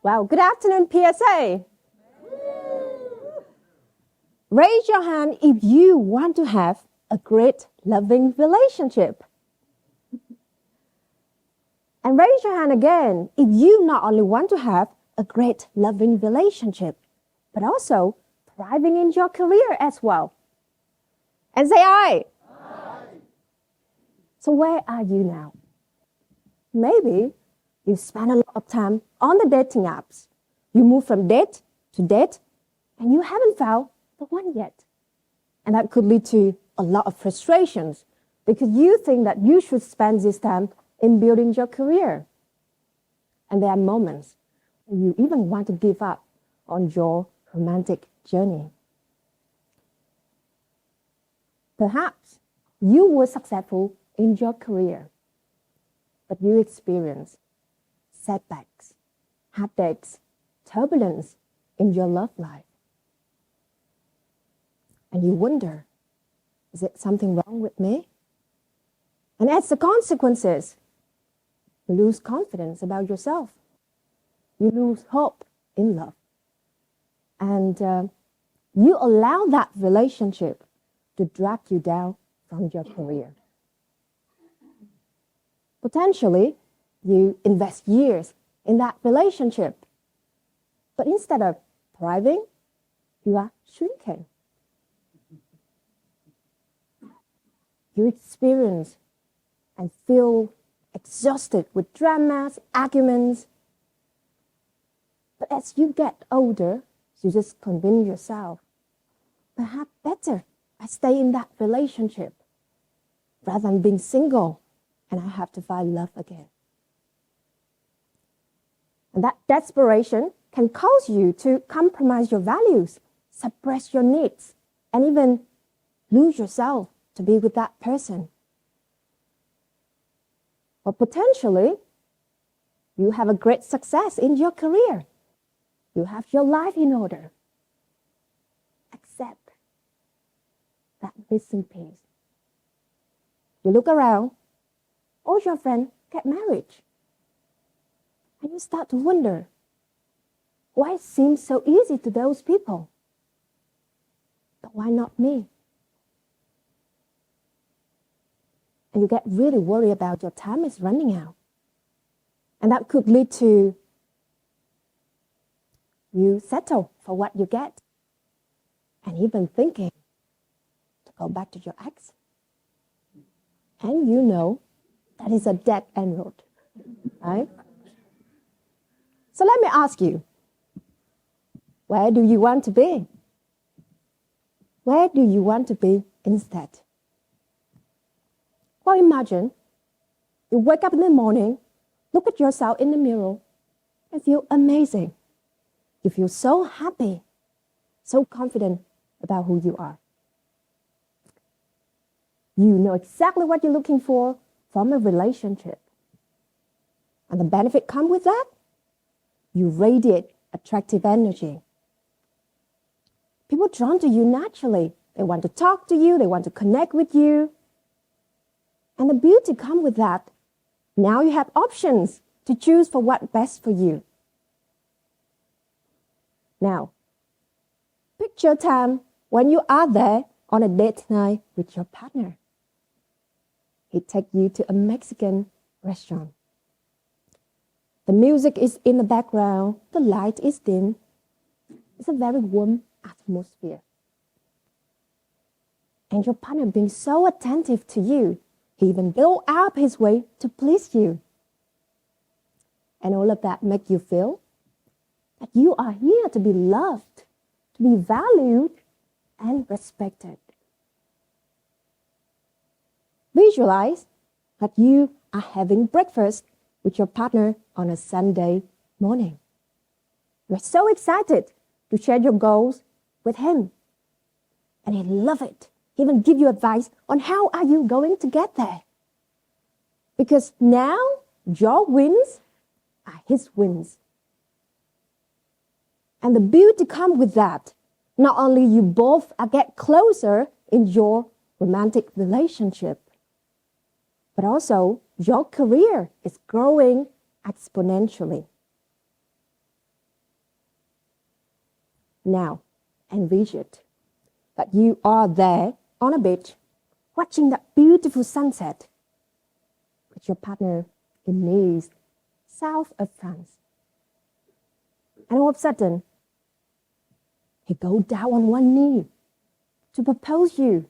Wow, good afternoon, PSA. Raise your hand if you want to have a great, loving relationship. And raise your hand again if you not only want to have a great, loving relationship, but also thriving in your career as well. And say aye. So where are you now? Maybe you spend a lot of time on the dating apps. You move from date to date, and you haven't found the one yet. And that could lead to a lot of frustrations because you think that you should spend this time in building your career. And there are moments when you even want to give up on your romantic journey. Perhaps you were successful in your career, but you experienced setbacks, heartaches, turbulence in your love life. And you wonder, is it something wrong with me? And as the consequences, you lose confidence about yourself. You lose hope in love. And you allow that relationship to drag you down from your career. Potentially, you invest years in that relationship. But instead of thriving, you are shrinking. You experience and feel exhausted with dramas, arguments. But as you get older, you just convince yourself, perhaps better I stay in that relationship rather than being single and I have to find love again. And that desperation can cause you to compromise your values, suppress your needs, and even lose yourself to be with that person. Or potentially, you have a great success in your career. You have your life in order. Accept that missing piece. You look around, all your friends get married. And you start to wonder, why it seems so easy to those people? But why not me? And you get really worried about your time is running out. And that could lead to you settle for what you get. And even thinking to go back to your ex. And you know that is a dead end road, right? So let me ask you, where do you want to be? Where do you want to be instead? Well, imagine you wake up in the morning, look at yourself in the mirror, and feel amazing. You feel so happy, so confident about who you are. You know exactly what you're looking for from a relationship. And the benefit comes with that? You radiate attractive energy. People drawn to you naturally. They want to talk to you, they want to connect with you. And the beauty comes with that. Now you have options to choose for what's best for you. Now, picture time when you are there on a date night with your partner. He takes you to a Mexican restaurant. The music is in the background, the light is dim. It's a very warm atmosphere. And your partner being so attentive to you, he even go out his way to please you. And all of that make you feel that you are here to be loved, to be valued and respected. Visualize that you are having breakfast with your partner on a Sunday morning. You're so excited to share your goals with him. And he loves it. He even give you advice on how are you going to get there. Because now your wins are his wins. And the beauty comes with that. Not only you both get closer in your romantic relationship, but also your career is growing exponentially. Now, envision that you are there on a beach watching that beautiful sunset with your partner in Nice, south of France. And all of a sudden, he goes down on one knee to propose you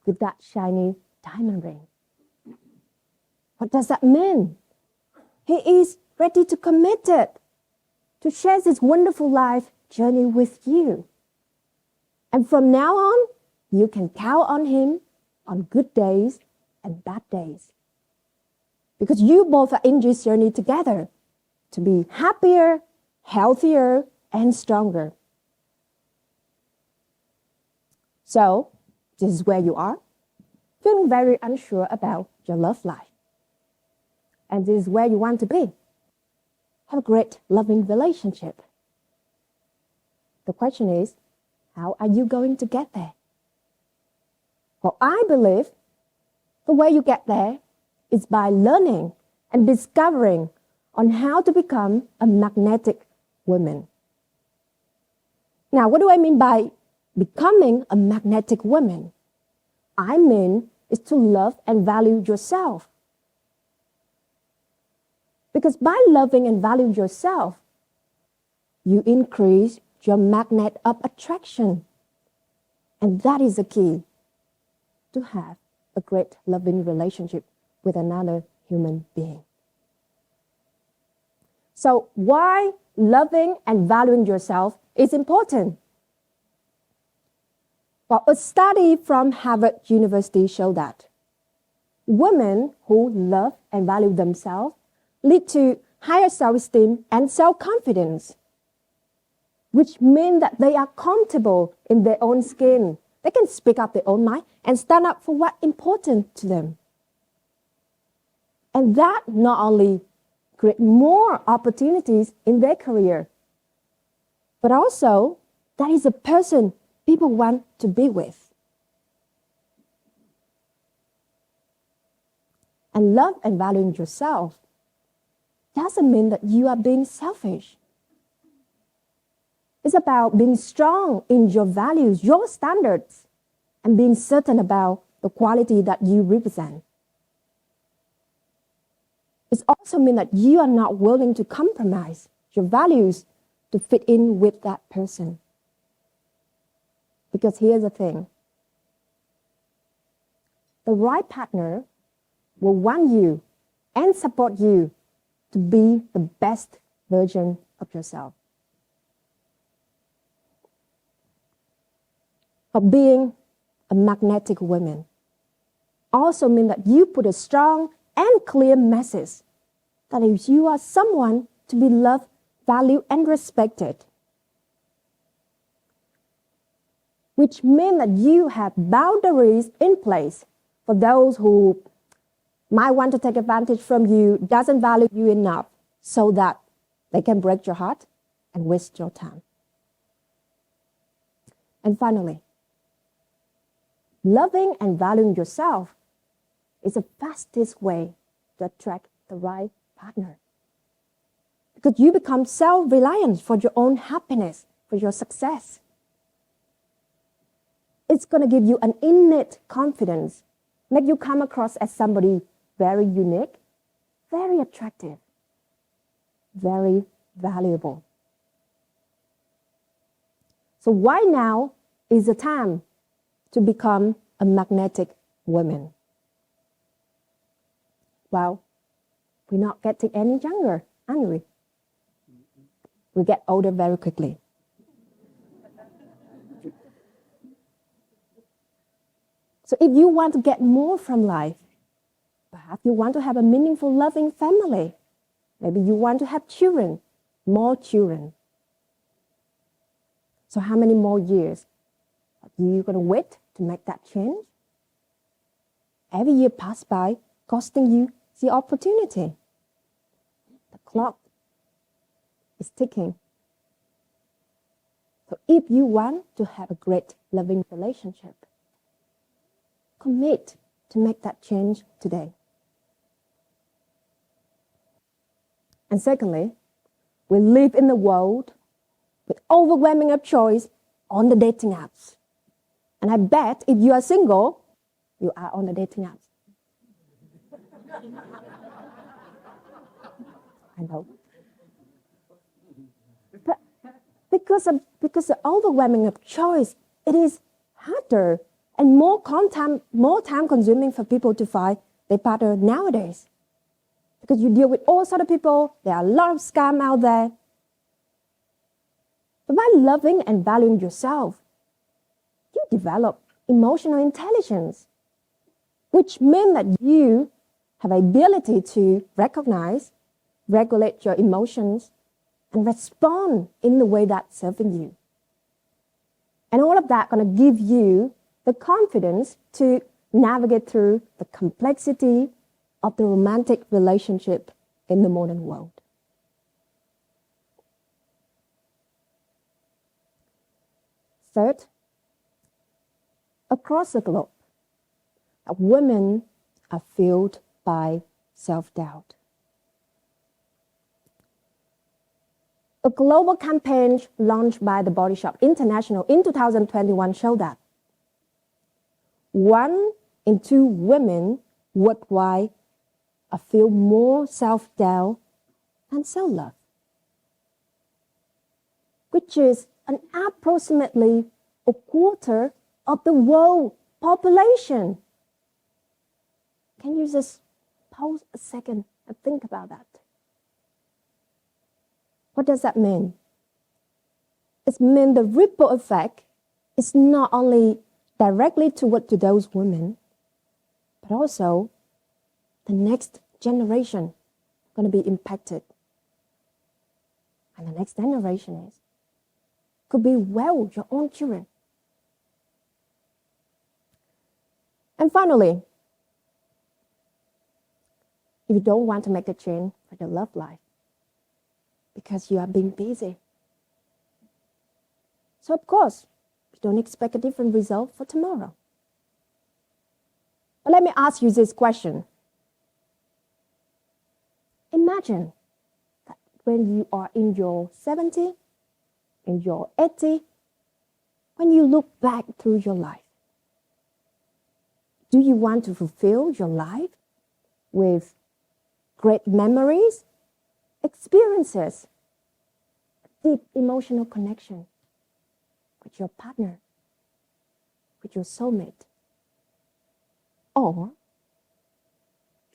with that shiny diamond ring. What does that mean? He is ready to commit it, to share this wonderful life journey with you. And from now on, you can count on him on good days and bad days. Because you both are in this journey together to be happier, healthier, and stronger. So, this is where you are, feeling very unsure about your love life. And this is where you want to be. Have a great, loving relationship. The question is, how are you going to get there? Well, I believe the way you get there is by learning and discovering on how to become a magnetic woman. Now, what do I mean by becoming a magnetic woman? I mean is to love and value yourself. Because by loving and valuing yourself, you increase your magnet of attraction. And that is the key to have a great loving relationship with another human being. So why loving and valuing yourself is important? Well, a study from Harvard University showed that women who love and value themselves lead to higher self-esteem and self-confidence, which means that they are comfortable in their own skin. They can speak up their own mind and stand up for what's important to them. And that not only creates more opportunities in their career, but also that is a person people want to be with. And love and valuing yourself doesn't mean that you are being selfish. It's about being strong in your values, your standards, and being certain about the quality that you represent. It also means that you are not willing to compromise your values to fit in with that person. Because here's the thing. The right partner will want you and support you to be the best version of yourself. But being a magnetic woman also means that you put a strong and clear message that if you are someone to be loved, valued, and respected, which means that you have boundaries in place for those who might want to take advantage from you, doesn't value you enough, so that they can break your heart and waste your time. And finally, loving and valuing yourself is the fastest way to attract the right partner. Because you become self-reliant for your own happiness, for your success. It's going to give you an innate confidence, make you come across as somebody very unique, very attractive, very valuable. So why now is the time to become a magnetic woman? Well, we're not getting any younger, aren't we? We get older very quickly. So if you want to get more from life, perhaps you want to have a meaningful, loving family. Maybe you want to have children, more children. So how many more years are you going to wait to make that change? Every year pass by, costing you the opportunity. The clock is ticking. So if you want to have a great, loving relationship, commit to make that change today. And secondly, we live in a world with overwhelming of choice on the dating apps. And I bet if you are single, you are on the dating apps. I know. But because the overwhelming of choice, it is harder and more time consuming for people to find their partner nowadays. Because you deal with all sorts of people, there are a lot of scams out there. But by loving and valuing yourself, you develop emotional intelligence, which means that you have the ability to recognize, regulate your emotions, and respond in the way that's serving you. And all of that going to give you the confidence to navigate through the complexity of the romantic relationship in the modern world. Third, across the globe, women are filled by self-doubt. A global campaign launched by the Body Shop International in 2021 showed that 1 in 2 women worldwide feel more self-doubt and self-love, which is an approximately a quarter of the world population. Can you just pause a second and think about that? What does that mean? It means the ripple effect is not only directly toward to those women, but also the next generation going to be impacted. And the next generation could be, well, your own children. And finally, if you don't want to make the change for the love life, because you are being busy. So of course, you don't expect a different result for tomorrow. But let me ask you this question. Imagine that when you are in your 70, in your 80, when you look back through your life, do you want to fulfill your life with great memories, experiences, deep emotional connection with your partner, with your soulmate? Or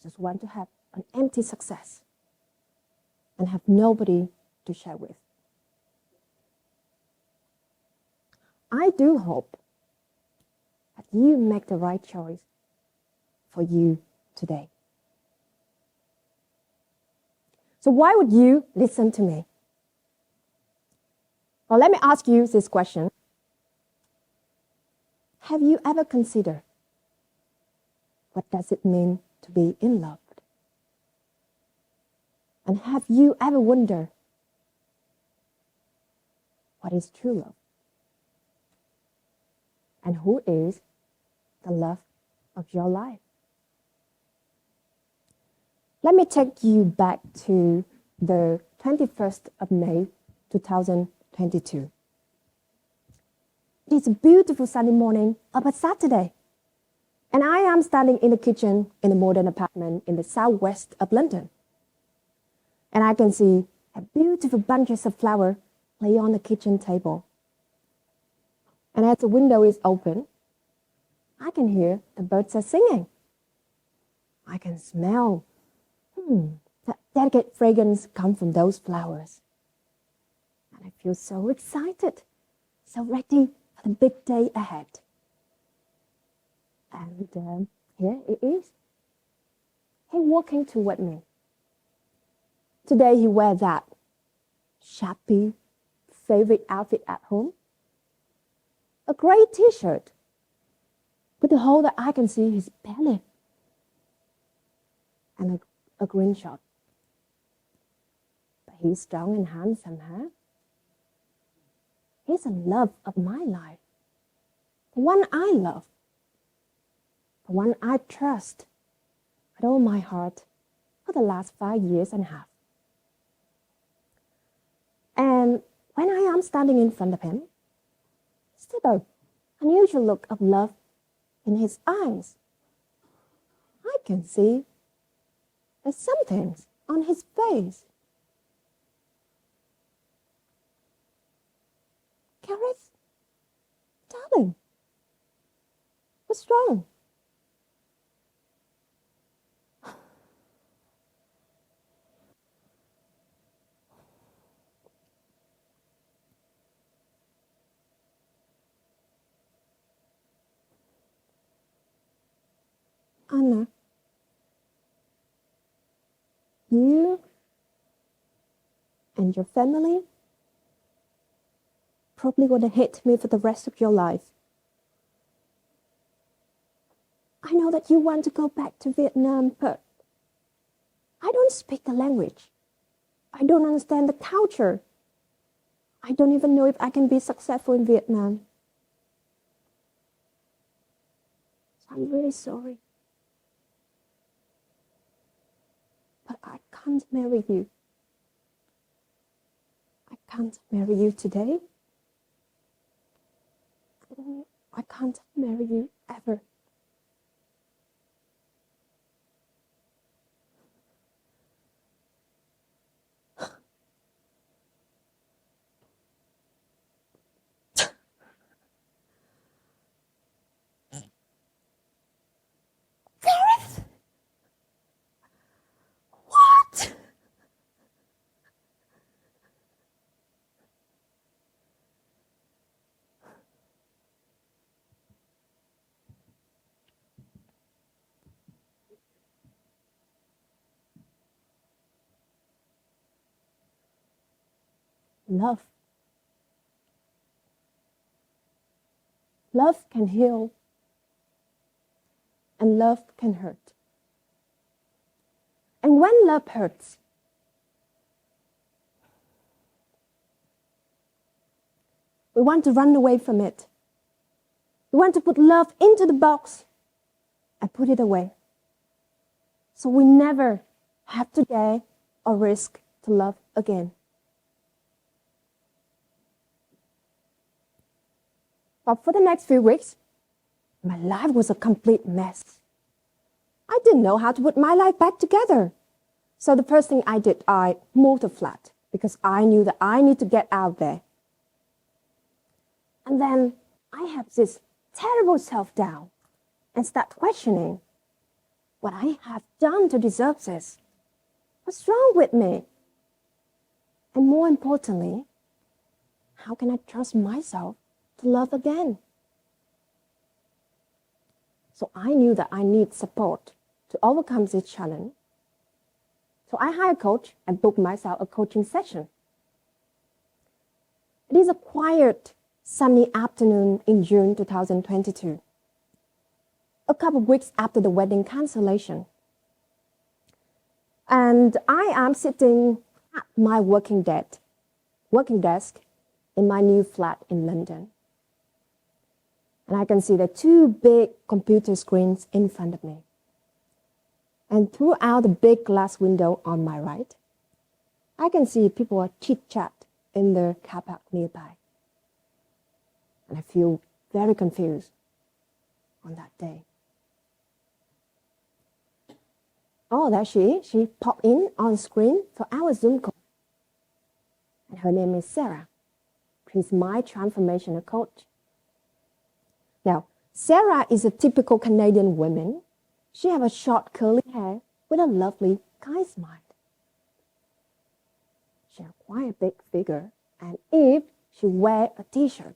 just want to have an empty success and have nobody to share with? I do hope that you make the right choice for you today. So why would you listen to me? Well, let me ask you this question. Have you ever considered what does it mean to be in love? And have you ever wondered what is true love? And who is the love of your life? Let me take you back to the 21st of May, 2022. It's a beautiful sunny morning of a Saturday. And I am standing in the kitchen in a modern apartment in the southwest of London. And I can see a beautiful bunches of flowers lay on the kitchen table. And as the window is open, I can hear the birds are singing. I can smell that delicate fragrance come from those flowers. And I feel so excited, so ready for the big day ahead. And here it is. He walking toward me. Today he wears that shabby favorite outfit at home. A gray t-shirt with a hole that I can see his belly. And a green short. But he's strong and handsome, huh? He's the love of my life. The one I love. The one I trust with all my heart for the last 5 years and a half. And when I am standing in front of him, still the unusual look of love in his eyes. I can see there's some things on his face. Gareth, darling, what's wrong? Anna, you and your family probably going to hate me for the rest of your life. I know that you want to go back to Vietnam, but I don't speak the language. I don't understand the culture. I don't even know if I can be successful in Vietnam. So I'm really sorry. But I can't marry you. I can't marry you today. I can't marry you ever. Gareth! What? Love. Love can heal, and love can hurt. And when love hurts, we want to run away from it. We want to put love into the box and put it away. So we never have to dare or risk to love again. But for the next few weeks, my life was a complete mess. I didn't know how to put my life back together. So the first thing I did, I moved a flat because I knew that I need to get out there. And then I had this terrible self-doubt and start questioning what I have done to deserve this. What's wrong with me? And more importantly, how can I trust myself to love again? So I knew that I need support to overcome this challenge. So I hired a coach and booked myself a coaching session. It is a quiet, sunny afternoon in June 2022, a couple of weeks after the wedding cancellation. And I am sitting at my working desk in my new flat in London. And I can see the two big computer screens in front of me. And throughout the big glass window on my right, I can see people are chit-chat in the car park nearby. And I feel very confused on that day. Oh, there she is. She popped in on screen for our Zoom call. And her name is Sarah. She's my transformational coach. Now, Sarah is a typical Canadian woman. She has a short curly hair with a lovely kind smile. She has quite a big figure, and if she wears a t-shirt,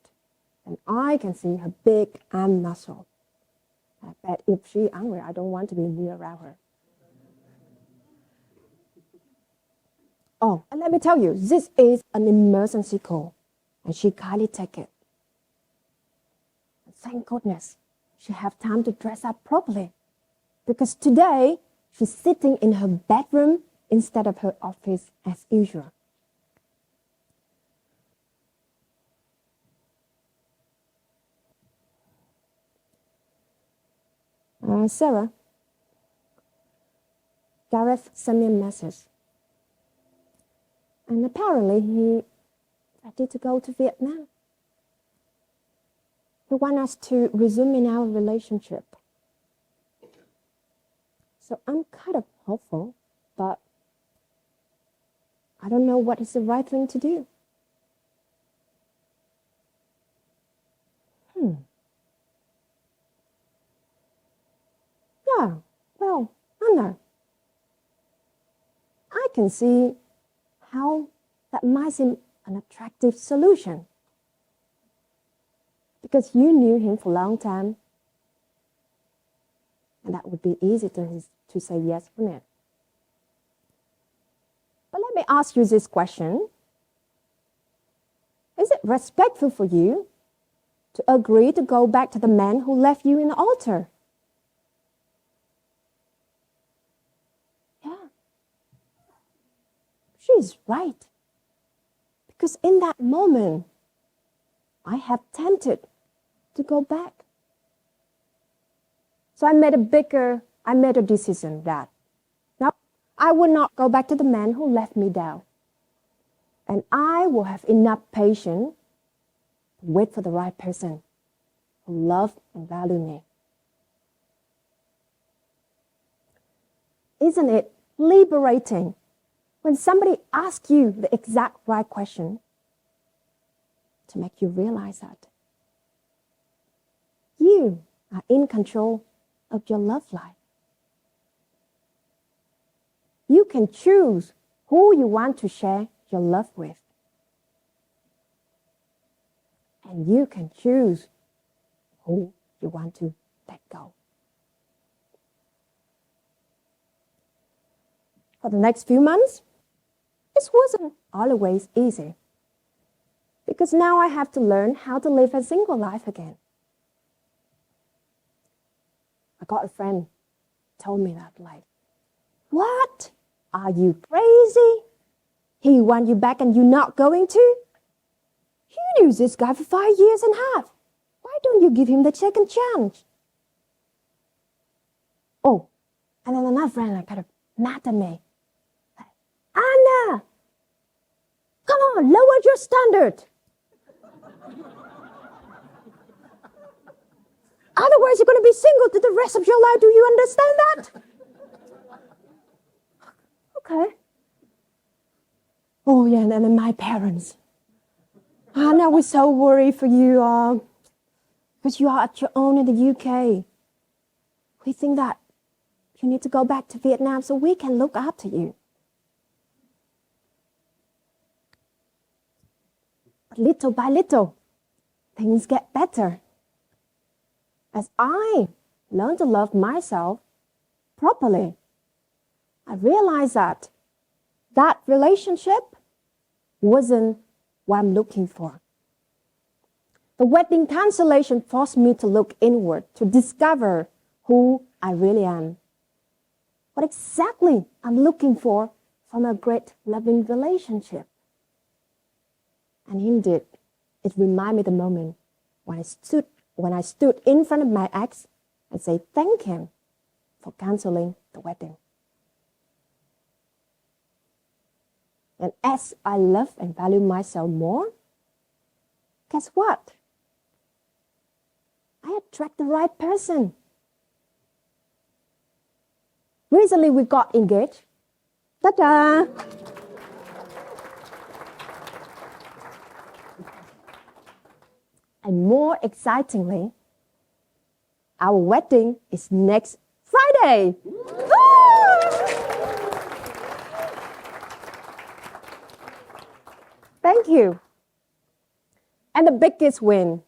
then I can see her big arm muscle. I bet if she's angry, I don't want to be near around her. Oh, and let me tell you, this is an emergency call, and she kindly take it. Thank goodness she has time to dress up properly, because today she's sitting in her bedroom instead of her office as usual. Sarah, Gareth sent me a message. And apparently he ready to go to Vietnam. He wants us to resume in our relationship. So I'm kind of hopeful, but I don't know what is the right thing to do. Yeah, well, Anna, I can see how that might seem an attractive solution. Because you knew him for a long time, and that would be easy to say yes, wouldn't it? But let me ask you this question. Is it respectful for you to agree to go back to the man who left you in the altar? Yeah. She's right. Because in that moment, I have tempted to go back. So I made a decision that now I will not go back to the man who left me down. And I will have enough patience to wait for the right person who love and value me. Isn't it liberating when somebody asks you the exact right question to make you realize that you are in control of your love life? You can choose who you want to share your love with. And you can choose who you want to let go. For the next few months, this wasn't always easy. Because now I have to learn how to live a single life again. I got a friend told me that, like, what? Are you crazy? He wants you back and you're not going to? You knew this guy for 5 years and a half. Why don't you give him the second chance? Oh, and then another friend kind of mad at me. Anna, come on, lower your standard. Otherwise, you're going to be single to the rest of your life. Do you understand that? Okay. Oh, yeah, and then my parents. Anna, we're so worried for you because you are at your own in the UK. We think that you need to go back to Vietnam so we can look after you. But little by little, things get better. As I learn to love myself properly, I realized that that relationship wasn't what I'm looking for. The wedding cancellation forced me to look inward, to discover who I really am. What exactly I'm looking for from a great loving relationship. And indeed, it reminded me the moment when I stood in front of my ex and said thank him for canceling the wedding. And as I love and value myself more, guess what? I attract the right person. Recently, we got engaged. Ta-da! And more excitingly, our wedding is next Friday. Thank you. And the biggest win,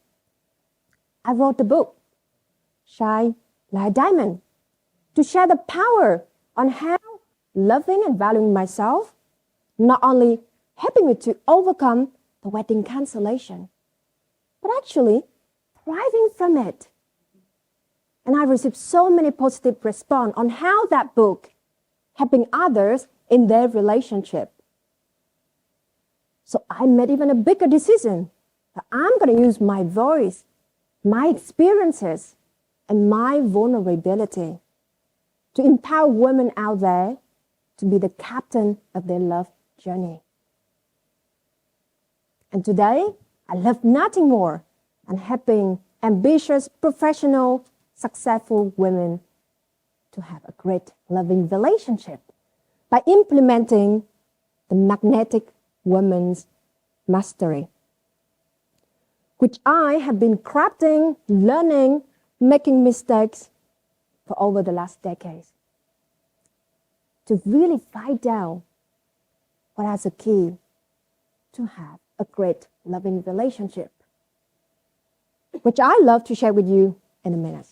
I wrote the book, Shine Like a Diamond, to share the power on how loving and valuing myself not only helping me to overcome the wedding cancellation, but actually thriving from it. And I received so many positive response on how that book helping others in their relationship. So I made even a bigger decision that I'm going to use my voice, my experiences, and my vulnerability to empower women out there to be the captain of their love journey. And today, I love nothing more than helping ambitious, professional, successful women to have a great, loving relationship by implementing the magnetic woman's mastery, which I have been crafting, learning, making mistakes for over the last decades, to really find out what is the key to have a great, loving relationship, which I love to share with you in a minute.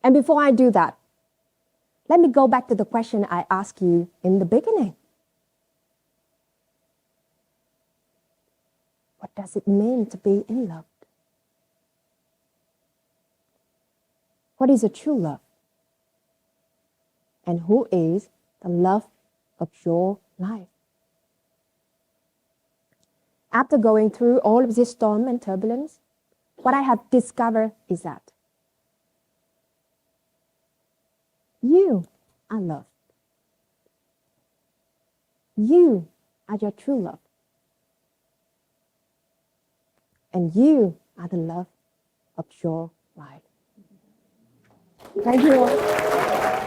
And before I do that, let me go back to the question I asked you in the beginning. What does it mean to be in love? What is a true love? And who is the love of your life? After going through all of this storm and turbulence, what I have discovered is that you are loved. You are your true love. And you are the love of your life. Thank you.